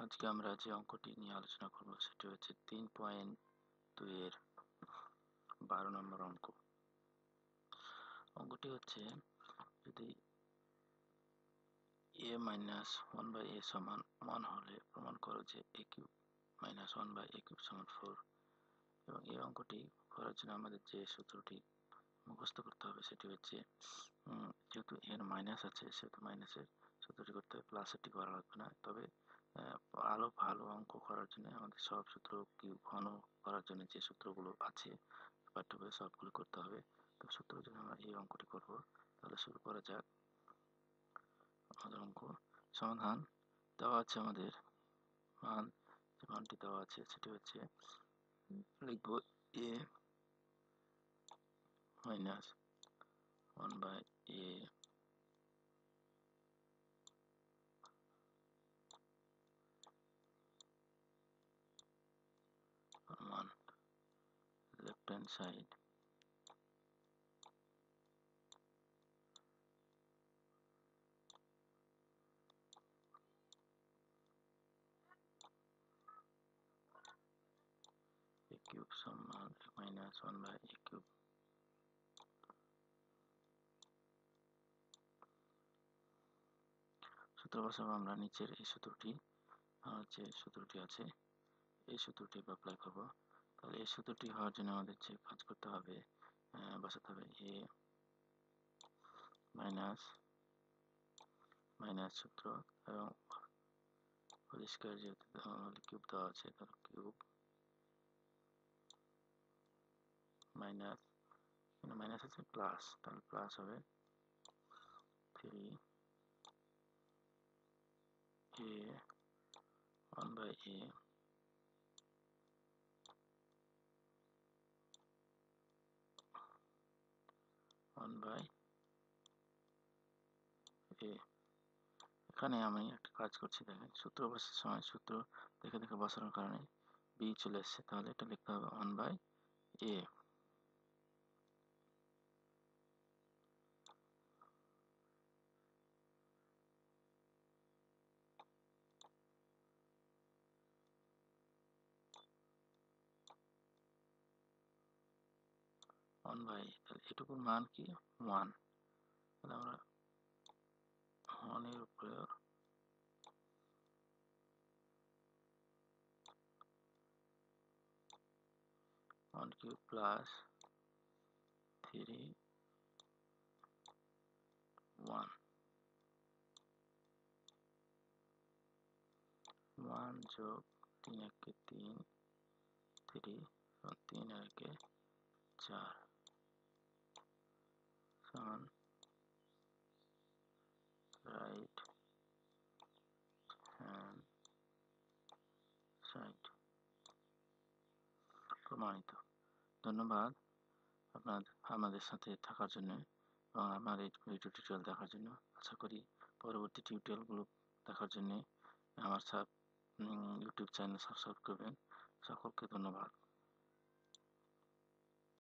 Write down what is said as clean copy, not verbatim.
আজকে আমরা যে অঙ্কটি নিয়ে আলোচনা করব সেটি হচ্ছে 3.2 এর 12 নম্বর অঙ্ক। অঙ্কটি হচ্ছে যদি a মাইনাস 1/a সমান 1 হলে প্রমাণ করো যে a cube minus 1/a cube সমান 4। এবং এই অঙ্কটি করার জন্য আমাদের যে সূত্রটি মুখস্থ করতে হবে সেটি হচ্ছে যেহেতু এর মাইনাস আছে সেহেতু মাইনাসের সূত্রটি করতে হবে, প্লাসেরটি করা লাগবে না। তবে ভালো অঙ্ক করার জন্য আমাদের সব সূত্র ঘন করার জন্য যে সূত্রগুলো আছে পাঠ্য বইয়ে সবগুলো করতে হবে। তো সূত্র যদি আমরা এই অঙ্কটি করব, তাহলে শুরু করা যাক। আমাদের অঙ্ক সমাধান দেওয়া আছে, আমাদের মান যে মানটি দেওয়া আছে সেটি হচ্ছে লিখব a মাইনাস 1/a মান left hand side a cube সমান minus 1/a cube। সূত্র বসাবো আমরা নিচের এই সূত্রটি, যে সূত্রটি আছে এই সূত্রটি অ্যাপ্লাই করব। তাহলে এই সূত্রটি হওয়ার জন্য আমাদের যে কাজ করতে হবে, বসাতে হবে a মাইনাস মাইনাস সূত্র এবং পরিষ্কার যেহেতু কিউব দেওয়া আছে তাহলে কিউব মাইনাস, এখানে মাইনাস আছে প্লাস, তাহলে প্লাস হবে 3a 1/a 1/a। এখানে আমি একটা কাজ করছি, দেখেন সূত্র বসার সময় সূত্র দেখে দেখে বসানোর কারণে b চলে এসছে, তাহলে এটা লিখতে হবে 1/a। 1/a, তাহলে এটুকুর মান কি 1, তাহলে আমরা 1 এর উপরে 1 কিউব প্লাস 3 1 1 যোগ 3 একে 3 3 এবং 3 আর একে 4 সমান রাইট হ্যান্ড সাইড প্রমাণিত। ধন্যবাদ আমাদের সাথে থাকার জন্য এবং আমার এই টিউটোরিয়াল দেখার জন্য। আশা করি পরবর্তী টিউটোরিয়ালগুলো দেখার জন্য আমার ইউটিউব চ্যানেল সাবস্ক্রাইব করবেন। সকলকে ধন্যবাদ।